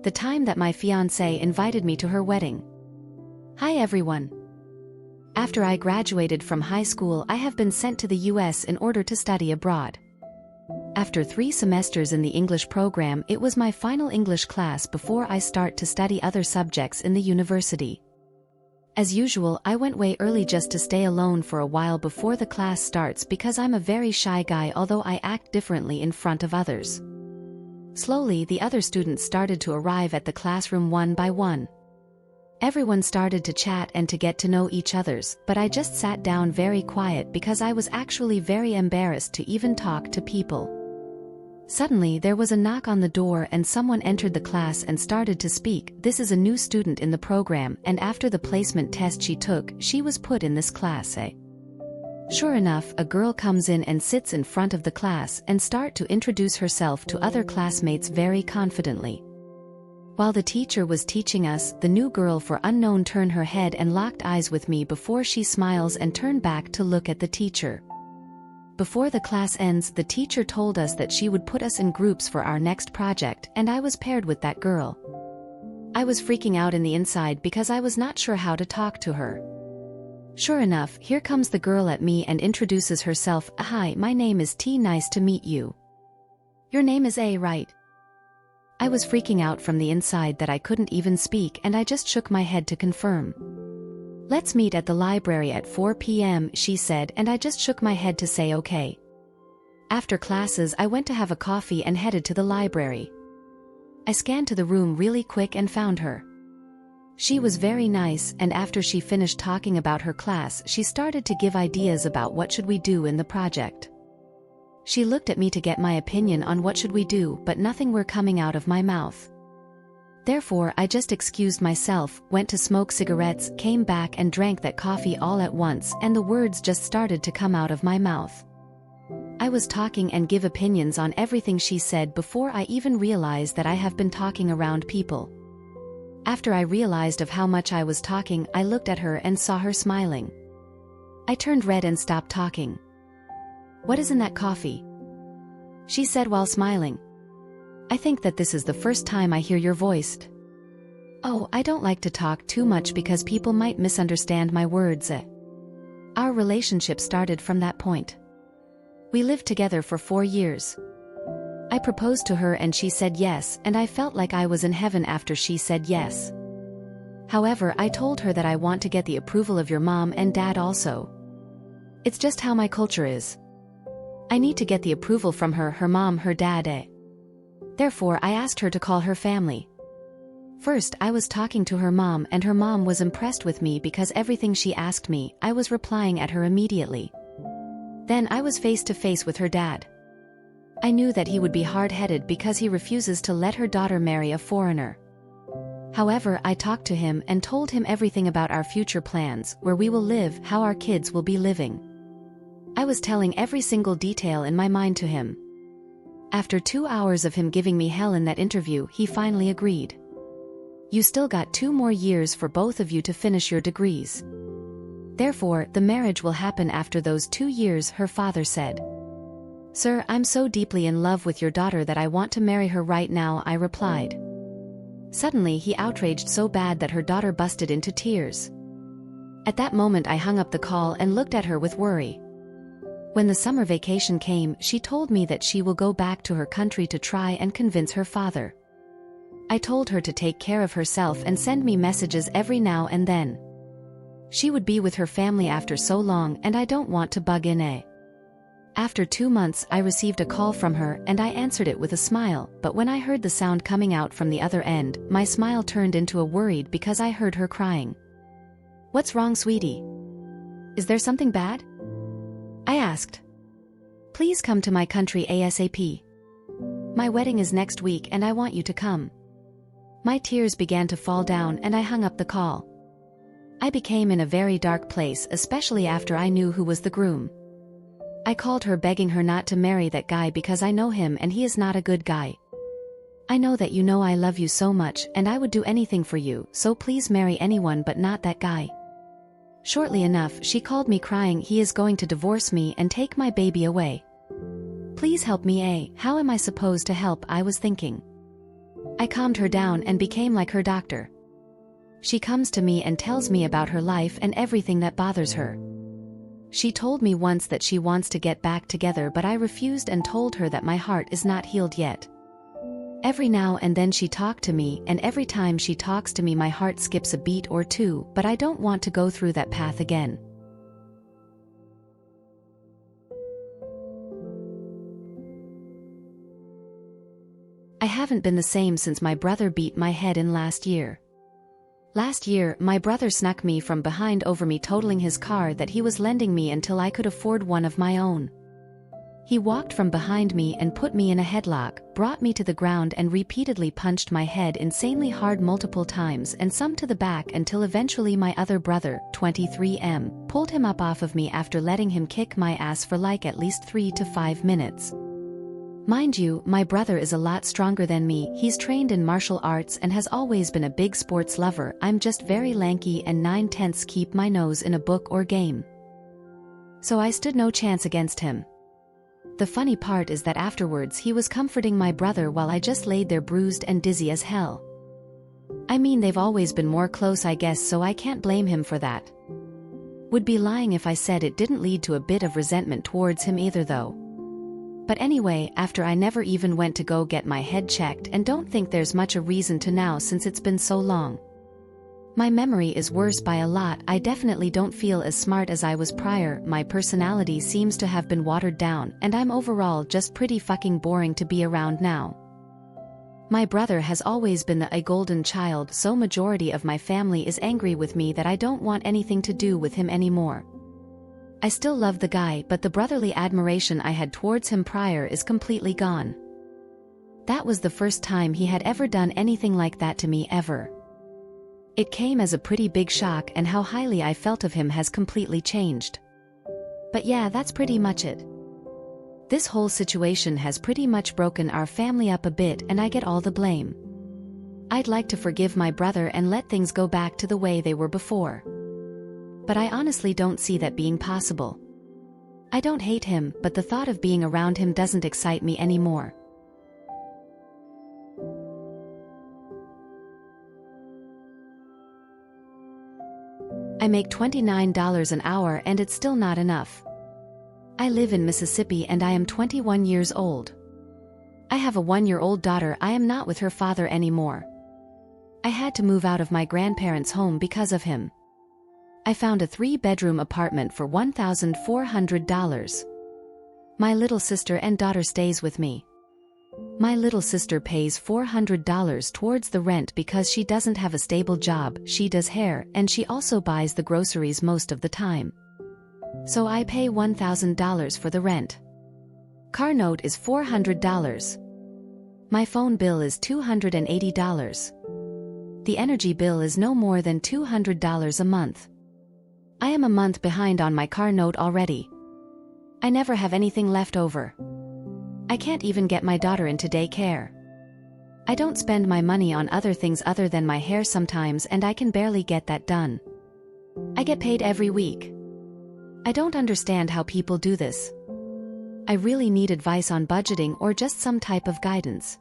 the time that my fiancé invited me to her wedding. Hi everyone. After I graduated from high school, I have been sent to the US in order to study abroad. After 3 semesters in the English program, it was my final English class before I start to study other subjects in the university. As usual, I went way early just to stay alone for a while before the class starts because I'm a very shy guy, although I act differently in front of others. Slowly, the other students started to arrive at the classroom one by one. Everyone started to chat and to get to know each others, but I just sat down very quiet because I was actually very embarrassed to even talk to people. Suddenly there was a knock on the door and someone entered the class and started to speak. This is a new student in the program, and after the placement test she took, she was put in this class A. Sure enough, a girl comes in and sits in front of the class and start to introduce herself to other classmates very confidently. While the teacher was teaching us, the new girl for unknown turned her head and locked eyes with me before she smiles and turned back to look at the teacher. Before the class ends, the teacher told us that she would put us in groups for our next project, and I was paired with that girl. I was freaking out in the inside because I was not sure how to talk to her. Sure enough, here comes the girl at me and introduces herself. Hi, my name is T. Nice to meet you. Your name is A, right? I was freaking out from the inside that I couldn't even speak, and I just shook my head to confirm. Let's meet at the library at 4 p.m, she said, and I just shook my head to say okay. After classes, I went to have a coffee and headed to the library. I scanned to the room really quick and found her. She was very nice, and after she finished talking about her class, she started to give ideas about what should we do in the project. She looked at me to get my opinion on what should we do, but nothing were coming out of my mouth. Therefore, I just excused myself, went to smoke cigarettes, came back and drank that coffee all at once, and the words just started to come out of my mouth. I was talking and give opinions on everything she said before I even realized that I have been talking around people. After I realized of how much I was talking, I looked at her and saw her smiling. I turned red and stopped talking. What is in that coffee? She said while smiling. I think that this is the first time I hear your voice. Oh, I don't like to talk too much because people might misunderstand my words. Our relationship started from that point. We lived together for 4 years. I proposed to her and she said yes, and I felt like I was in heaven after she said yes. However, I told her that I want to get the approval of your mom and dad also. It's just how my culture is. I need to get the approval from her mom, her dad. Therefore, I asked her to call her family. First, I was talking to her mom, and her mom was impressed with me because everything she asked me, I was replying at her immediately. Then I was face to face with her dad. I knew that he would be hard-headed because he refuses to let her daughter marry a foreigner. However, I talked to him and told him everything about our future plans, where we will live, how our kids will be living. I was telling every single detail in my mind to him. After 2 hours of him giving me hell in that interview, he finally agreed. You still got 2 more years for both of you to finish your degrees. Therefore, the marriage will happen after those 2 years, her father said. Sir, I'm so deeply in love with your daughter that I want to marry her right now, I replied. Suddenly he outraged so bad that her daughter busted into tears. At that moment I hung up the call and looked at her with worry. When the summer vacation came, she told me that she will go back to her country to try and convince her father. I told her to take care of herself and send me messages every now and then. She would be with her family after so long, and I don't want to bug in. After 2 months, I received a call from her and I answered it with a smile, but when I heard the sound coming out from the other end, my smile turned into a worried because I heard her crying. What's wrong, sweetie? Is there something bad? I asked. Please come to my country ASAP. My wedding is next week and I want you to come. My tears began to fall down and I hung up the call. I became in a very dark place, especially after I knew who was the groom. I called her begging her not to marry that guy because I know him and he is not a good guy. I know that you know I love you so much and I would do anything for you, so please marry anyone but not that guy. Shortly enough, she called me crying, he is going to divorce me and take my baby away. Please help me, how am I supposed to help, I was thinking. I calmed her down and became like her doctor. She comes to me and tells me about her life and everything that bothers her. She told me once that she wants to get back together, but I refused and told her that my heart is not healed yet. Every now and then she talked to me, and every time she talks to me my heart skips a beat or two, but I don't want to go through that path again. I haven't been the same since my brother beat my head in last year. Last year, my brother snuck me from behind over me totaling his car that he was lending me until I could afford one of my own. He walked from behind me and put me in a headlock, brought me to the ground and repeatedly punched my head insanely hard multiple times and some to the back until eventually my other brother, 23M, pulled him up off of me after letting him kick my ass for like at least 3 to 5 minutes. Mind you, my brother is a lot stronger than me. He's trained in martial arts and has always been a big sports lover. I'm just very lanky and 9/10 keep my nose in a book or game. So I stood no chance against him. The funny part is that afterwards he was comforting my brother while I just laid there bruised and dizzy as hell. I mean, they've always been more close, I guess, so I can't blame him for that. Would be lying if I said it didn't lead to a bit of resentment towards him either though. But anyway, after I never even went to go get my head checked and don't think there's much a reason to now since it's been so long. My memory is worse by a lot. I definitely don't feel as smart as I was prior. My personality seems to have been watered down and I'm overall just pretty fucking boring to be around now. My brother has always been a golden child, so majority of my family is angry with me that I don't want anything to do with him anymore. I still love the guy, but the brotherly admiration I had towards him prior is completely gone. That was the first time he had ever done anything like that to me ever. It came as a pretty big shock, and how highly I felt of him has completely changed. But yeah, that's pretty much it. This whole situation has pretty much broken our family up a bit and I get all the blame. I'd like to forgive my brother and let things go back to the way they were before. But I honestly don't see that being possible. I don't hate him, but the thought of being around him doesn't excite me anymore. I make $29 an hour and it's still not enough. I live in Mississippi and I am 21 years old. I have a 1-year-old daughter. I am not with her father anymore. I had to move out of my grandparents' home because of him. I found a 3-bedroom apartment for $1,400. My little sister and daughter stays with me. My little sister pays $400 towards the rent because she doesn't have a stable job. She does hair and she also buys the groceries most of the time. So I pay $1,000 for the rent. Car note is $400. My phone bill is $280. The energy bill is no more than $200 a month. I am a month behind on my car note already. I never have anything left over. I can't even get my daughter into daycare. I don't spend my money on other things other than my hair sometimes, and I can barely get that done. I get paid every week. I don't understand how people do this. I really need advice on budgeting or just some type of guidance.